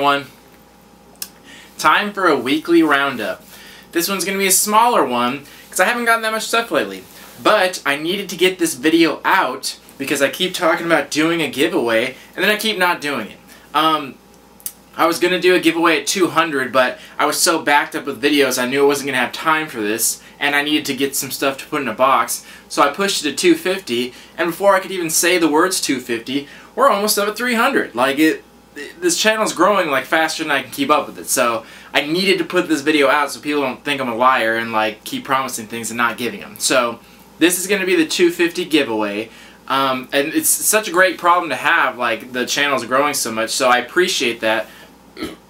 everyone. Time for a weekly roundup. This one's going to be a smaller one because I haven't gotten that much stuff lately. But I needed to get this video out because I keep talking about doing a giveaway and then I keep not doing it. I was going to do a giveaway at 200, but I was so backed up with videos I knew I wasn't going to have time for this, and I needed to get some stuff to put in a box, so I pushed it to 250, and before I could even say the words 250, we're almost up at 300. Like, this channel's growing like faster than I can keep up with it, so I needed to put this video out so people don't think I'm a liar and like keep promising things and not giving them. So, this is going to be the 250 giveaway. And it's such a great problem to have, like, the channel's growing so much, so I appreciate that.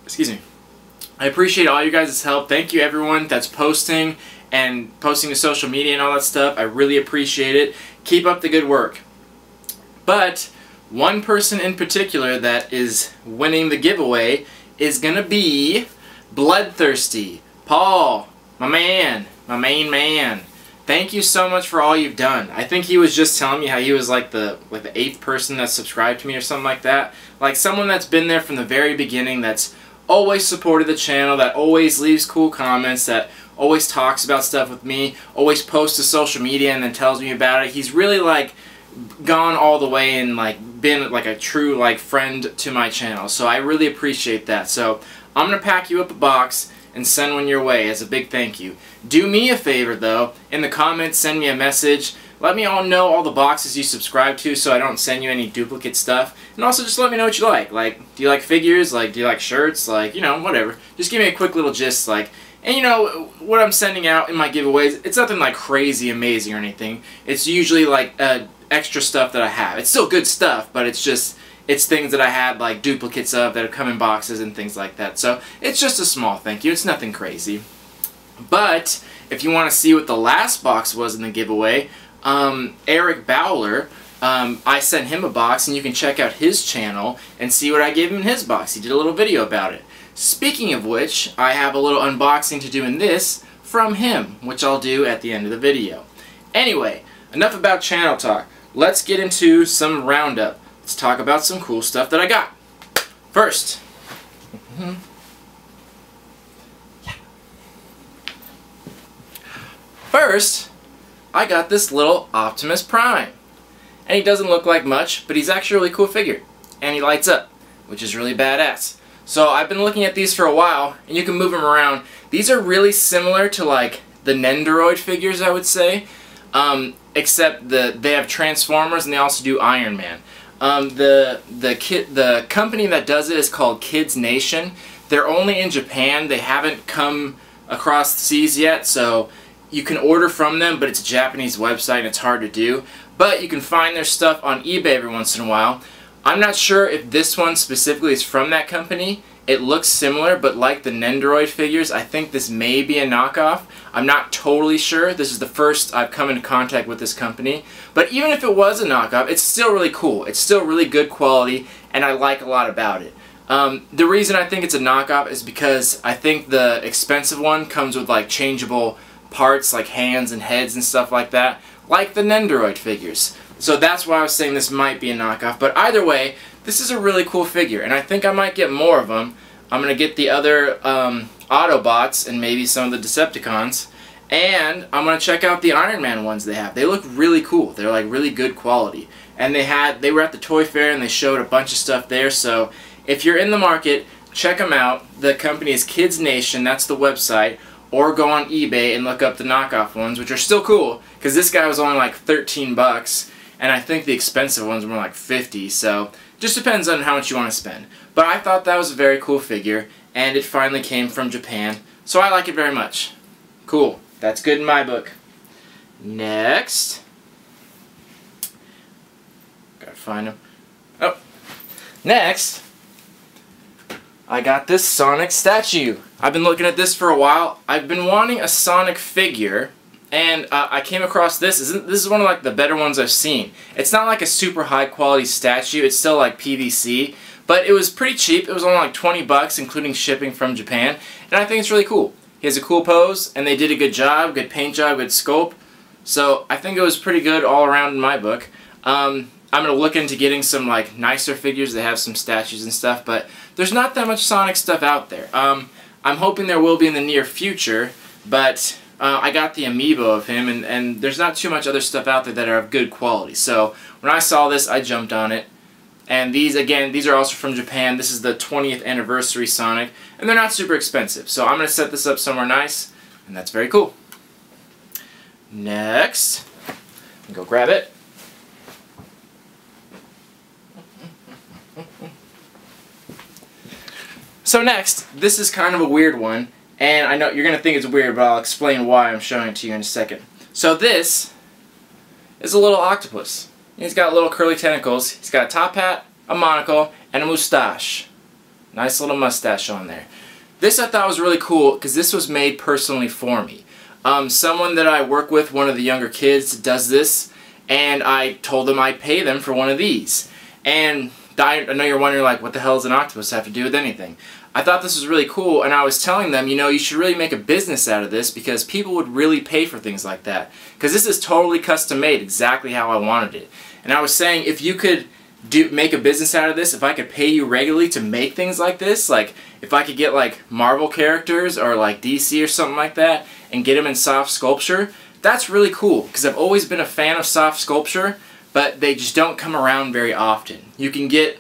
Excuse me. I appreciate all you guys' help. Thank you everyone that's posting and posting to social media and all that stuff. I really appreciate it. Keep up the good work. But one person in particular that is winning the giveaway is gonna be Bloodthirsty. Paul, my man, my main man. Thank you so much for all you've done. I think he was just telling me how he was like the 8th person that subscribed to me or something like that. Like someone that's been there from the very beginning, that's always supported the channel, that always leaves cool comments, that always talks about stuff with me, always posts to social media and then tells me about it. He's really like gone all the way and like been like a true like friend to my channel. So I really appreciate that. So I'm gonna pack you up a box and send one your way as a big thank you. Do me a favor though, in the comments send me a message. Let me all know all the boxes you subscribe to so I don't send you any duplicate stuff. And also just let me know what you like. Like, do you like figures? Like, do you like shirts? Like, you know, whatever. Just give me a quick little gist, like, and you know, what I'm sending out in my giveaways, it's nothing like crazy amazing or anything. It's usually like extra stuff that I have. It's still good stuff, but it's just, it's things that I had like duplicates of that have come in boxes and things like that. So it's just a small thank you. It's nothing crazy. But if you want to see what the last box was in the giveaway, Eric Bowler, I sent him a box and you can check out his channel and see what I gave him in his box. He did a little video about it. Speaking of which, I have a little unboxing to do in this from him, which I'll do at the end of the video. Anyway, enough about channel talk. Let's get into some Roundup. Let's talk about some cool stuff that I got. First, I got this little Optimus Prime. And he doesn't look like much, but he's actually a really cool figure. And he lights up, which is really badass. So I've been looking at these for a while, and you can move them around. These are really similar to like the Nendoroid figures, I would say. Except they have Transformers and they also do Iron Man. The company that does it is called Kids Nation. They're only in Japan. They haven't come across the seas yet, so you can order from them, but it's a Japanese website and it's hard to do. But you can find their stuff on eBay every once in a while. I'm not sure if this one specifically is from that company. It looks similar, but like the Nendoroid figures, I think this may be a knockoff. I'm not totally sure. This is the first I've come into contact with this company. But even if it was a knockoff, it's still really cool. It's still really good quality, and I like a lot about it. The reason I think it's a knockoff is because I think the expensive one comes with like changeable parts like hands and heads and stuff like that, like the Nendoroid figures. So that's why I was saying this might be a knockoff. But either way, this is a really cool figure, and I think I might get more of them. I'm going to get the other Autobots and maybe some of the Decepticons, and I'm going to check out the Iron Man ones they have. They look really cool. They're like really good quality. And they were at the Toy Fair and they showed a bunch of stuff there, so if you're in the market, check them out. The company is Kids Nation, that's the website, or go on eBay and look up the knockoff ones, which are still cool, because this guy was only like 13 bucks, and I think the expensive ones were like 50, so just depends on how much you want to spend. But I thought that was a very cool figure, and it finally came from Japan, so I like it very much. Cool. That's good in my book. Next. Gotta find him. Oh. Next, I got this Sonic statue. I've been looking at this for a while. I've been wanting a Sonic figure, and I came across this. This is one of like the better ones I've seen. It's not like a super high quality statue. It's still like PVC, but it was pretty cheap. It was only like 20 bucks, including shipping from Japan, and I think it's really cool. He has a cool pose, and they did a good job, good paint job, good sculpt. So I think it was pretty good all around in my book. I'm going to look into getting some like nicer figures that have some statues and stuff, but there's not that much Sonic stuff out there. I'm hoping there will be in the near future, but I got the amiibo of him, and there's not too much other stuff out there that are of good quality. So when I saw this, I jumped on it. And these, again, these are also from Japan. This is the 20th anniversary Sonic, and they're not super expensive. So I'm going to set this up somewhere nice, and that's very cool. Next, go grab it. So next, this is kind of a weird one, and I know you're going to think it's weird, but I'll explain why I'm showing it to you in a second. So this is a little octopus. He's got little curly tentacles. He's got a top hat, a monocle, and a mustache. Nice little mustache on there. This I thought was really cool because this was made personally for me. Someone that I work with, one of the younger kids, does this, and I told them I'd pay them for one of these. And I know you're wondering, like, what the hell does an octopus have to do with anything? I thought this was really cool, and I was telling them, you know, you should really make a business out of this because people would really pay for things like that. Because this is totally custom made, exactly how I wanted it. And I was saying, if you could make a business out of this, if I could pay you regularly to make things like this, like if I could get like Marvel characters or like DC or something like that and get them in soft sculpture, that's really cool because I've always been a fan of soft sculpture, but they just don't come around very often. You can get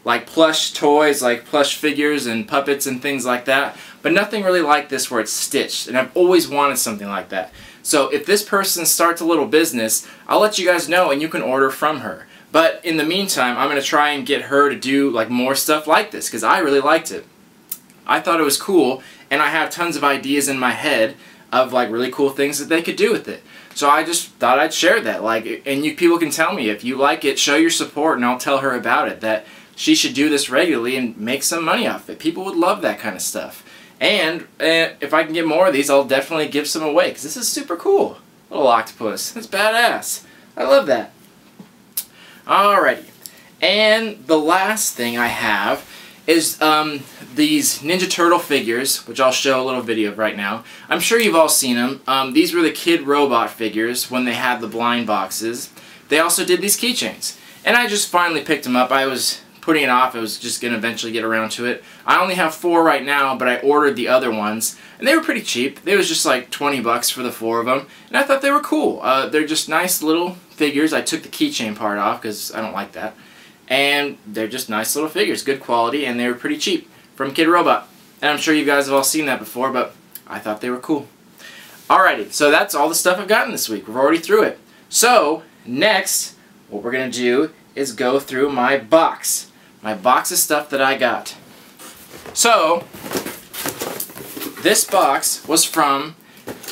like plush toys, like plush figures and puppets and things like that, but nothing really like this where it's stitched, and I've always wanted something like that. So if this person starts a little business, I'll let you guys know and you can order from her. But in the meantime, I'm going to try and get her to do like more stuff like this because I really liked it. I thought it was cool, and I have tons of ideas in my head of like really cool things that they could do with it. So I just thought I'd share that. Like, and you people can tell me if you like it, show your support, and I'll tell her about it, that she should do this regularly and make some money off it. People would love that kind of stuff. And if I can get more of these, I'll definitely give some away because this is super cool. Little octopus. That's badass. I love that. Alrighty. And the last thing I have is these Ninja Turtle figures, which I'll show a little video of right now. I'm sure you've all seen them. These were the Kid Robot figures when they had the blind boxes. They also did these keychains. And I just finally picked them up. I was putting it off. I was just going to eventually get around to it. I only have 4 right now, but I ordered the other ones. And they were pretty cheap. They was just like 20 bucks for the 4 of them. And I thought they were cool. They're just nice little figures. I took the keychain part off because I don't like that. And they're just nice little figures. Good quality, and they were pretty cheap from Kid Robot. And I'm sure you guys have all seen that before, but I thought they were cool. Alrighty, so that's all the stuff I've gotten this week. We're already through it. So, next, what we're going to do is go through my box. My box of stuff that I got. So, this box was from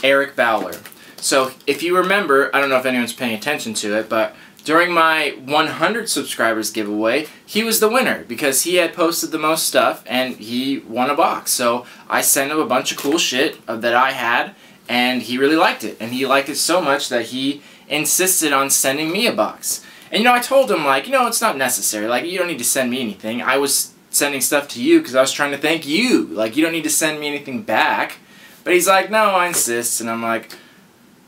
Eric Bowler. So, if you remember, I don't know if anyone's paying attention to it, but during my 100 subscribers giveaway, he was the winner because he had posted the most stuff and he won a box. So, I sent him a bunch of cool shit that I had, and he really liked it. And he liked it so much that he insisted on sending me a box. And, you know, I told him, like, you know, it's not necessary. Like, you don't need to send me anything. I was sending stuff to you because I was trying to thank you. Like, you don't need to send me anything back. But he's like, no, I insist. And I'm like,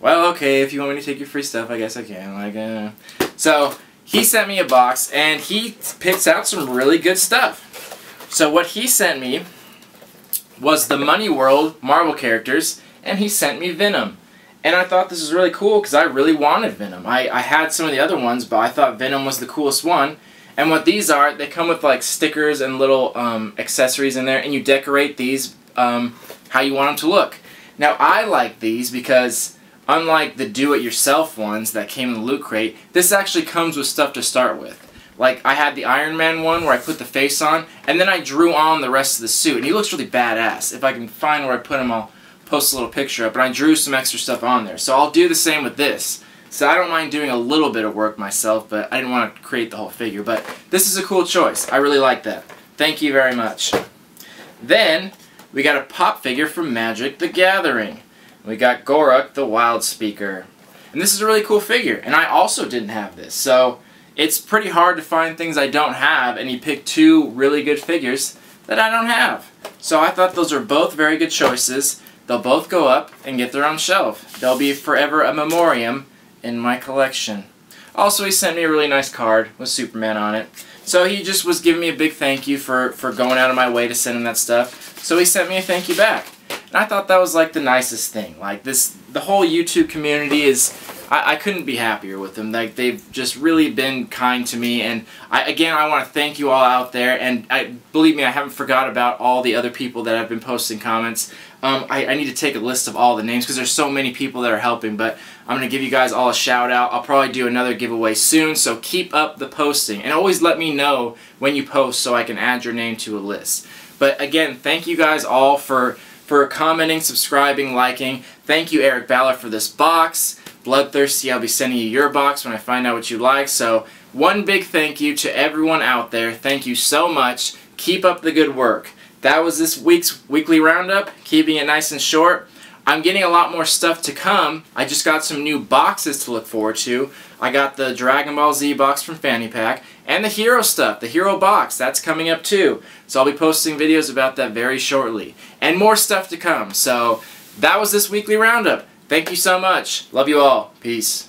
well, okay, if you want me to take your free stuff, I guess I can. Like, So, he sent me a box, and he picks out some really good stuff. So, what he sent me was the Money World Marvel characters, and he sent me Venom. And I thought this was really cool because I really wanted Venom. I had some of the other ones, but I thought Venom was the coolest one. And what these are, they come with like stickers and little accessories in there, and you decorate these how you want them to look. Now I like these because unlike the do-it-yourself ones that came in the Loot Crate, this actually comes with stuff to start with. Like I had the Iron Man one where I put the face on, and then I drew on the rest of the suit, and he looks really badass. If I can find where I put him, I'll post a little picture up, and I drew some extra stuff on there. So I'll do the same with this. So I don't mind doing a little bit of work myself, but I didn't want to create the whole figure. But this is a cool choice. I really like that. Thank you very much. Then we got a pop figure from Magic the Gathering. We got Goruk the Wild Speaker. And this is a really cool figure, and I also didn't have this. So it's pretty hard to find things I don't have, and he picked 2 really good figures that I don't have. So I thought those are both very good choices. They'll both go up and get their own shelf. They'll be forever a memoriam in my collection. Also, he sent me a really nice card with Superman on it. So he just was giving me a big thank you for going out of my way to send him that stuff. So he sent me a thank you back. And I thought that was like the nicest thing. Like the whole YouTube community is, I couldn't be happier with them. Like they've just really been kind to me. And again, I want to thank you all out there. And believe me, I haven't forgot about all the other people that have been posting comments. I need to take a list of all the names because there's so many people that are helping, but I'm going to give you guys all a shout out. I'll probably do another giveaway soon, so keep up the posting. And always let me know when you post so I can add your name to a list. But again, thank you guys all for commenting, subscribing, liking. Thank you, Eric Ballard, for this box. Bloodthirsty, I'll be sending you your box when I find out what you like. So one big thank you to everyone out there. Thank you so much. Keep up the good work. That was this week's weekly roundup, keeping it nice and short. I'm getting a lot more stuff to come. I just got some new boxes to look forward to. I got the Dragon Ball Z box from Fanny Pack, and the Hero stuff, the Hero box, that's coming up too. So I'll be posting videos about that very shortly. And more stuff to come. So that was this weekly roundup. Thank you so much. Love you all. Peace.